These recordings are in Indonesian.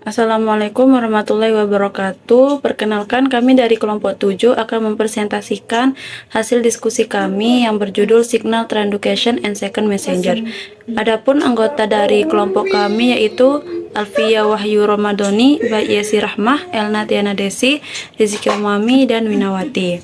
Assalamualaikum warahmatullahi wabarakatuh. Perkenalkan, kami dari kelompok 7 akan mempresentasikan hasil diskusi kami yang berjudul Signal Transduction and Second Messenger. Adapun anggota dari kelompok kami yaitu Alfia Wahyu Ramadhani, Baik Yesi Rahmah, Elna Tiana Desi, Rizky Umami, dan Winawati.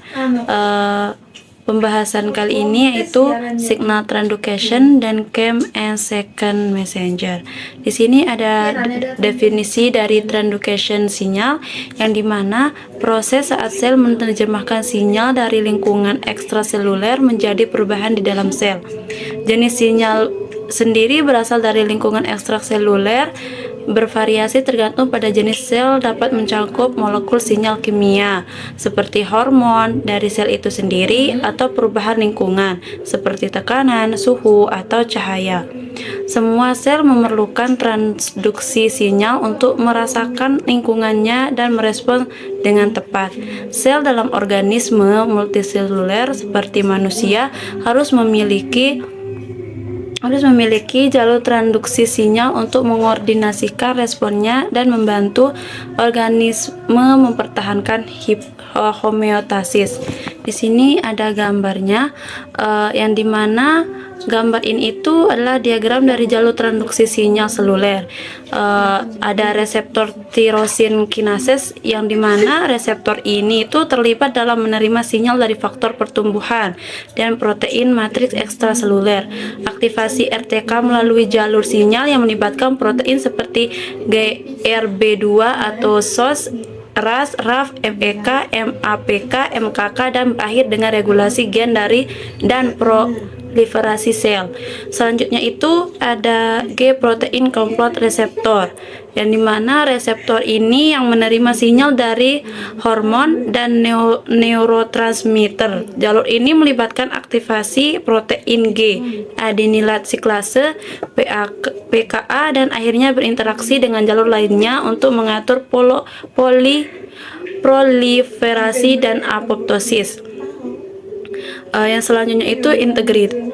Pembahasan kali ini yaitu signal transduction dan chem and second messenger. Di sini ada definisi dari transduction sinyal, yang dimana proses saat sel menerjemahkan sinyal dari lingkungan ekstraseluler menjadi perubahan di dalam sel. Jenis sinyal sendiri berasal dari lingkungan ekstraseluler, bervariasi tergantung pada jenis sel, dapat mencakup molekul sinyal kimia seperti hormon dari sel itu sendiri atau perubahan lingkungan seperti tekanan, suhu, atau cahaya. Semua sel memerlukan transduksi sinyal untuk merasakan lingkungannya dan merespons dengan tepat. Sel dalam organisme multiseluler seperti manusia harus memiliki jalur transduksi sinyal untuk mengkoordinasikan responnya dan membantu organisme mempertahankan homeostasis. Di sini ada gambarnya, yang dimana gambar ini itu adalah diagram dari jalur transduksi sinyal seluler. Ada reseptor tirosin kinase, yang dimana reseptor ini itu terlibat dalam menerima sinyal dari faktor pertumbuhan dan protein matriks ekstraseluler. Aktivasi RTK melalui jalur sinyal yang melibatkan protein seperti GRB2 atau SOS, RAS, RAF, MEK, MAPK, MKK, dan berakhir dengan regulasi gen dan proliferasi sel. Selanjutnya itu ada G protein complex receptor, yang dimana reseptor ini yang menerima sinyal dari hormon dan neurotransmitter. Jalur ini melibatkan aktivasi protein G, adenilat siklase, PKA, dan akhirnya berinteraksi dengan jalur lainnya untuk mengatur proliferasi dan apoptosis. Yang selanjutnya itu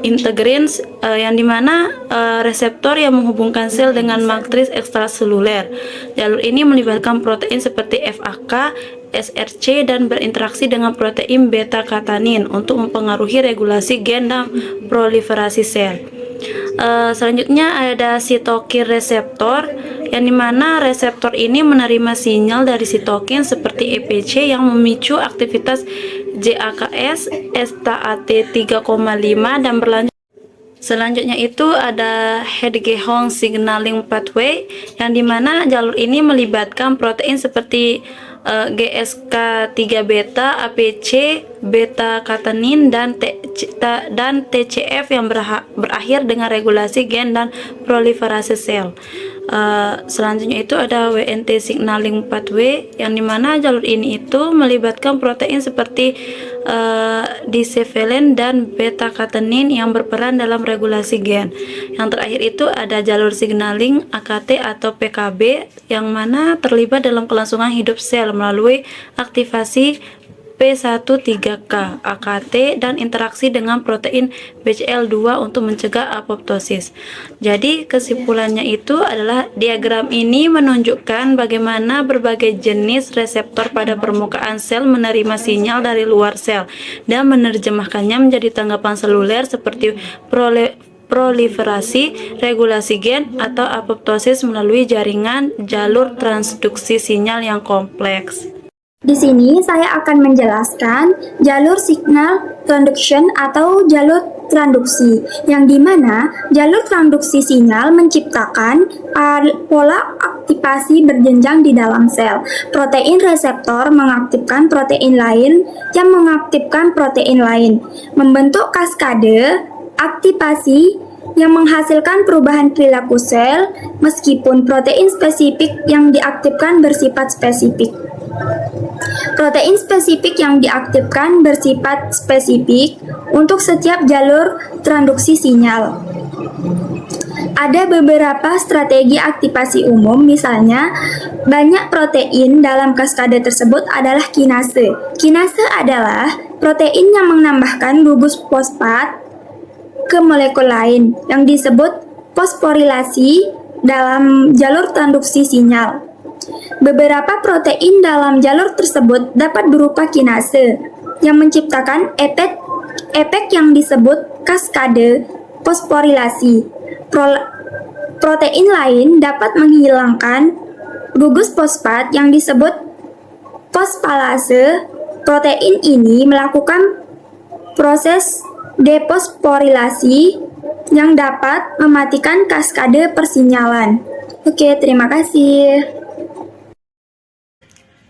integrins, yang dimana reseptor yang menghubungkan sel dengan matriks ekstraseluler. Jalur ini melibatkan protein seperti FAK, SRC, dan berinteraksi dengan protein beta-katanin untuk mempengaruhi regulasi gen dan proliferasi sel. Selanjutnya ada sitokin reseptor, yang dimana reseptor ini menerima sinyal dari sitokin seperti EPC yang memicu aktivitas JAKS, STAT3,5, dan berlanjut. Selanjutnya itu ada Hedgehog Signaling Pathway, yang dimana jalur ini melibatkan protein seperti GSK3 beta, APC, beta-katanin, dan TCF yang berakhir dengan regulasi gen dan proliferasi sel. Selanjutnya itu ada WNT Signaling Pathway, yang dimana jalur ini itu melibatkan protein seperti disevelin dan beta-katanin yang berperan dalam regulasi gen. Yang terakhir itu ada jalur signaling AKT atau PKB, yang mana terlibat dalam kelangsungan hidup sel melalui aktivasi P13K, AKT, dan interaksi dengan protein BCL2 untuk mencegah apoptosis. Jadi kesimpulannya itu adalah diagram ini menunjukkan bagaimana berbagai jenis reseptor pada permukaan sel menerima sinyal dari luar sel dan menerjemahkannya menjadi tanggapan seluler seperti proliferasi, regulasi gen, atau apoptosis melalui jaringan jalur transduksi sinyal yang kompleks. Di sini saya akan menjelaskan jalur signal transduction atau jalur transduksi, yang dimana jalur transduksi sinyal menciptakan pola aktivasi berjenjang di dalam sel. Protein reseptor mengaktifkan protein lain yang mengaktifkan protein lain, membentuk kaskade aktivasi yang menghasilkan perubahan perilaku sel meskipun protein spesifik yang diaktifkan bersifat spesifik. Protein spesifik yang diaktifkan bersifat spesifik untuk setiap jalur tranduksi sinyal. Ada beberapa strategi aktivasi umum, misalnya banyak protein dalam kaskade tersebut adalah kinase. Kinase adalah protein yang menambahkan gugus fosfat ke molekul lain yang disebut fosforilasi dalam jalur tranduksi sinyal. Beberapa protein dalam jalur tersebut dapat berupa kinase yang menciptakan efek yang disebut kaskade fosforilasi. Protein lain dapat menghilangkan gugus fosfat yang disebut fosfalase. Protein ini melakukan proses defosforilasi yang dapat mematikan kaskade persinyalan. Oke, terima kasih.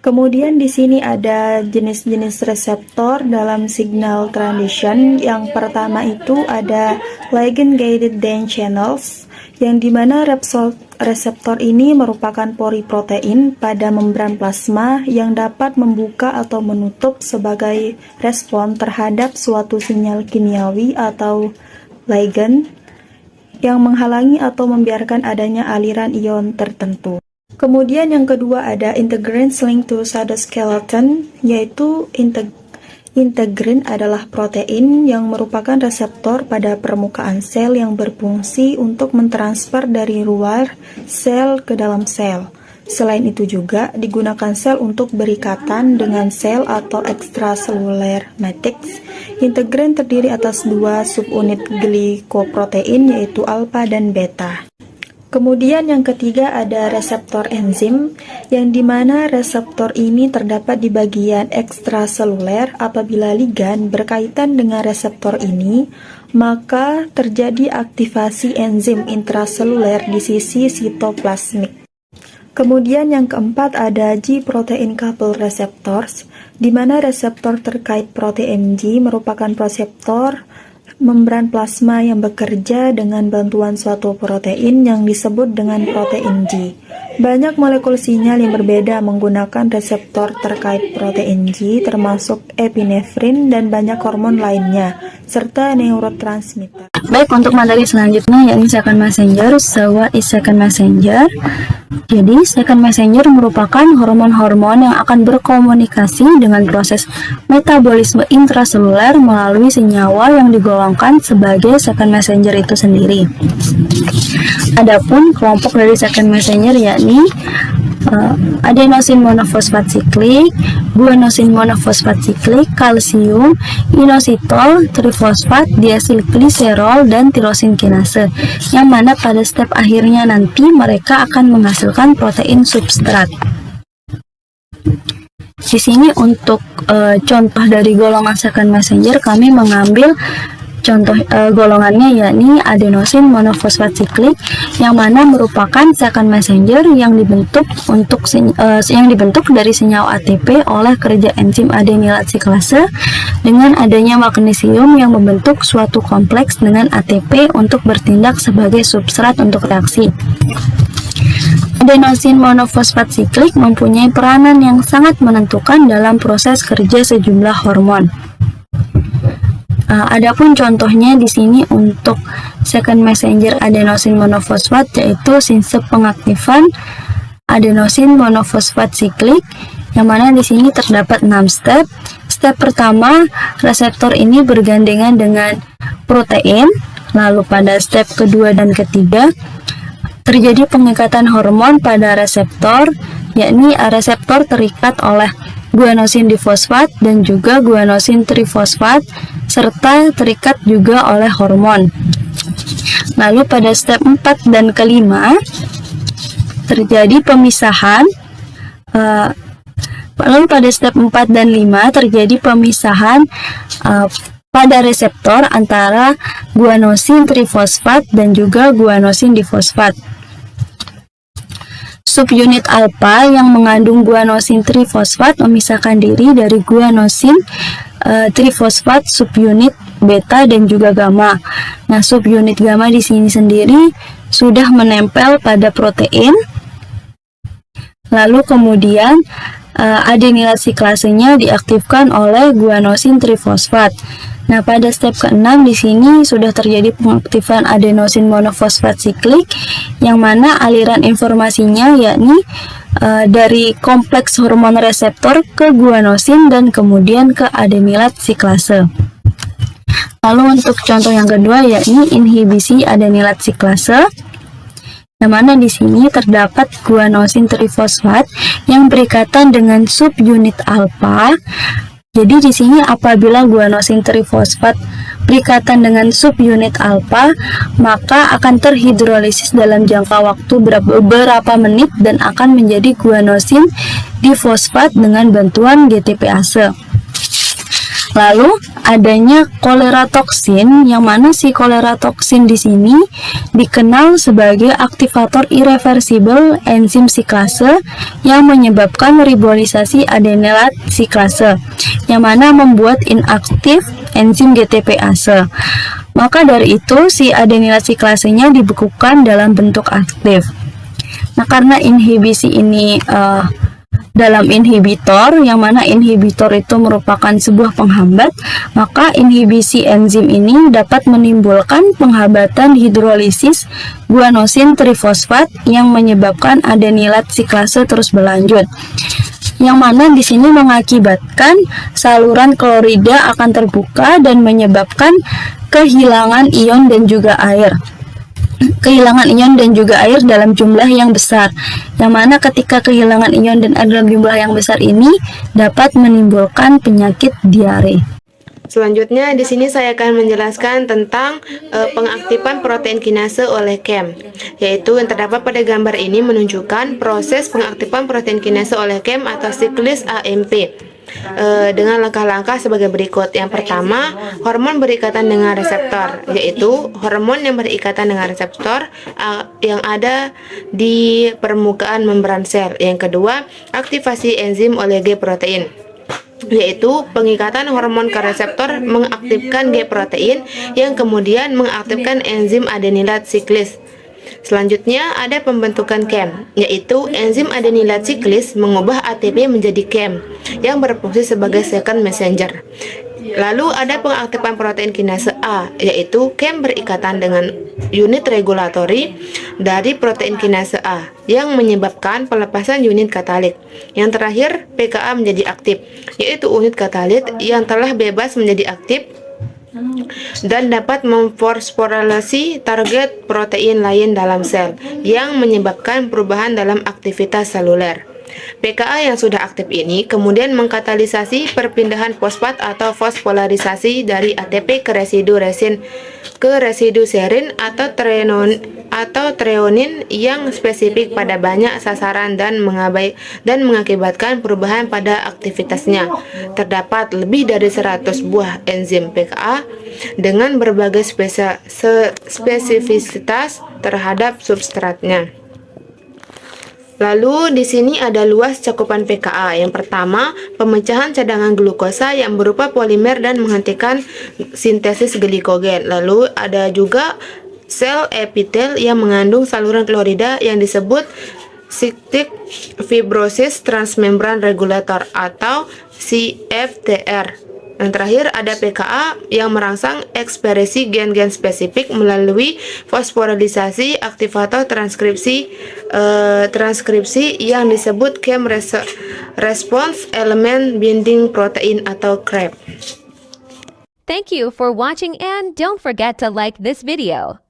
Kemudian di sini ada jenis-jenis reseptor dalam signal transition. Yang pertama itu ada ligand-gated DAN channels, yang dimana reseptor ini merupakan pori protein pada membran plasma yang dapat membuka atau menutup sebagai respon terhadap suatu sinyal kimiawi atau ligand yang menghalangi atau membiarkan adanya aliran ion tertentu. Kemudian yang kedua ada integrins linked to cytoskeleton, yaitu integrin adalah protein yang merupakan reseptor pada permukaan sel yang berfungsi untuk mentransfer dari luar sel ke dalam sel. Selain itu juga digunakan sel untuk berikatan dengan sel atau extracellular matrix. Integrin terdiri atas dua subunit glikoprotein, yaitu alfa dan beta. Kemudian yang ketiga ada reseptor enzim, yang dimana reseptor ini terdapat di bagian ekstraseluler. Apabila ligan berkaitan dengan reseptor ini, maka terjadi aktivasi enzim intraseluler di sisi sitoplasmik. Kemudian yang keempat ada G-protein coupled receptors, di mana reseptor terkait protein G merupakan reseptor membran plasma yang bekerja dengan bantuan suatu protein yang disebut dengan protein G. Banyak molekul sinyal yang berbeda menggunakan reseptor terkait protein G, termasuk epinefrin dan banyak hormon lainnya, serta neurotransmitter. Baik, untuk materi selanjutnya yakni second messenger. So what is second messenger? Jadi, second messenger merupakan hormon-hormon yang akan berkomunikasi dengan proses metabolisme intraseluler melalui senyawa yang digolongkan sebagai second messenger itu sendiri. Adapun kelompok dari second messenger yakni adenosin monofosfat siklik, guanosin monofosfat siklik, kalsium, inositol, trifosfat, diasilgliserol, dan tirosin kinase, yang mana pada step akhirnya nanti mereka akan menghasilkan protein substrat. Di sini untuk contoh dari golongan second messenger kami mengambil contoh golongannya yakni adenosin monofosfat siklik, yang mana merupakan second messenger yang dibentuk dari senyawa ATP oleh kerja enzim adenylat siklase dengan adanya magnesium yang membentuk suatu kompleks dengan ATP untuk bertindak sebagai substrat untuk reaksi. Adenosin monofosfat siklik mempunyai peranan yang sangat menentukan dalam proses kerja sejumlah hormon. Adapun contohnya di sini untuk second messenger adenosin monofosfat yaitu sinsep pengaktifan adenosin monofosfat siklik, yang mana di sini terdapat 6 step. Step pertama, reseptor ini bergandengan dengan protein. Lalu pada step kedua dan ketiga terjadi pengikatan hormon pada reseptor, yakni reseptor terikat oleh guanosin difosfat dan juga guanosin trifosfat, serta terikat juga oleh hormon. Lalu pada step 4 dan kelima terjadi pemisahan. Lalu pada step 4 dan 5 terjadi pemisahan pada reseptor antara guanosin trifosfat dan juga guanosin difosfat. Subunit alfa yang mengandung guanosin trifosfat memisahkan diri dari guanosin trifosfat subunit beta dan juga gamma. Nah, subunit gamma di sini sendiri sudah menempel pada protein. Lalu kemudian adenilat siklasenya diaktifkan oleh guanosin trifosfat. Nah, pada step ke-6 di sini sudah terjadi pengaktifan adenosin monofosfat siklik, yang mana aliran informasinya yakni dari kompleks hormon reseptor ke guanosin dan kemudian ke adenilat siklase. Lalu untuk contoh yang kedua yakni inhibisi adenilat siklase, yang mana di sini terdapat guanosin trifosfat yang berikatan dengan subunit alfa. Jadi di sini apabila guanosin trifosfat berikatan dengan subunit alfa, maka akan terhidrolisis dalam jangka waktu beberapa menit dan akan menjadi guanosin difosfat dengan bantuan GTPase. Lalu adanya koleratoksin, yang mana si koleratoksin di sini dikenal sebagai aktivator irreversibel enzim siklase yang menyebabkan ribolisasi adenilat siklase, yang mana membuat inaktif enzim GTPase. Maka dari itu si adenilat siklasenya dibekukan dalam bentuk aktif. Nah, karena inhibisi ini dalam inhibitor, yang mana inhibitor itu merupakan sebuah penghambat, maka inhibisi enzim ini dapat menimbulkan penghambatan hidrolisis guanosin trifosfat yang menyebabkan adenilat siklase terus berlanjut, yang mana di sini mengakibatkan saluran klorida akan terbuka dan menyebabkan kehilangan ion dan juga air dalam jumlah yang besar, yang mana ketika kehilangan ion dan air dalam jumlah yang besar ini dapat menimbulkan penyakit diare. Selanjutnya di sini saya akan menjelaskan tentang pengaktifan protein kinase oleh KEM, yaitu yang terdapat pada gambar ini menunjukkan proses pengaktifan protein kinase oleh KEM atau siklis AMP. Dengan langkah-langkah sebagai berikut. Yang pertama, hormon berikatan dengan reseptor, yaitu hormon yang berikatan dengan reseptor yang ada di permukaan membran sel. Yang kedua, aktivasi enzim oleh G protein, yaitu pengikatan hormon ke reseptor mengaktifkan G protein yang kemudian mengaktifkan enzim adenilat siklis. Selanjutnya ada pembentukan KEM, yaitu enzim adenilat siklis mengubah ATP menjadi KEM yang berfungsi sebagai second messenger. Lalu ada pengaktifan protein kinase A, yaitu KEM berikatan dengan unit regulatori dari protein kinase A yang menyebabkan pelepasan unit katalik. Yang terakhir, PKA menjadi aktif, yaitu unit katalit yang telah bebas menjadi aktif dan dapat memfosforilasi target protein lain dalam sel yang menyebabkan perubahan dalam aktivitas seluler. PKA yang sudah aktif ini kemudian mengkatalisasi perpindahan fosfat atau fosfolarisasi dari ATP ke residu resin ke residu serin atau treonin yang spesifik pada banyak sasaran dan mengakibatkan perubahan pada aktivitasnya. Terdapat lebih dari 100 buah enzim PKA dengan berbagai spesifisitas terhadap substratnya. Lalu di sini ada luas cakupan PKA. Yang pertama, pemecahan cadangan glukosa yang berupa polimer dan menghentikan sintesis glikogen. Lalu ada juga sel epitel yang mengandung saluran klorida yang disebut cystic fibrosis transmembran regulator atau CFTR. Yang terakhir ada PKA yang merangsang ekspresi gen-gen spesifik melalui fosforilisasi aktivator transkripsi yang disebut KEM response element binding protein atau CREB. Thank you for watching and don't forget to like this video.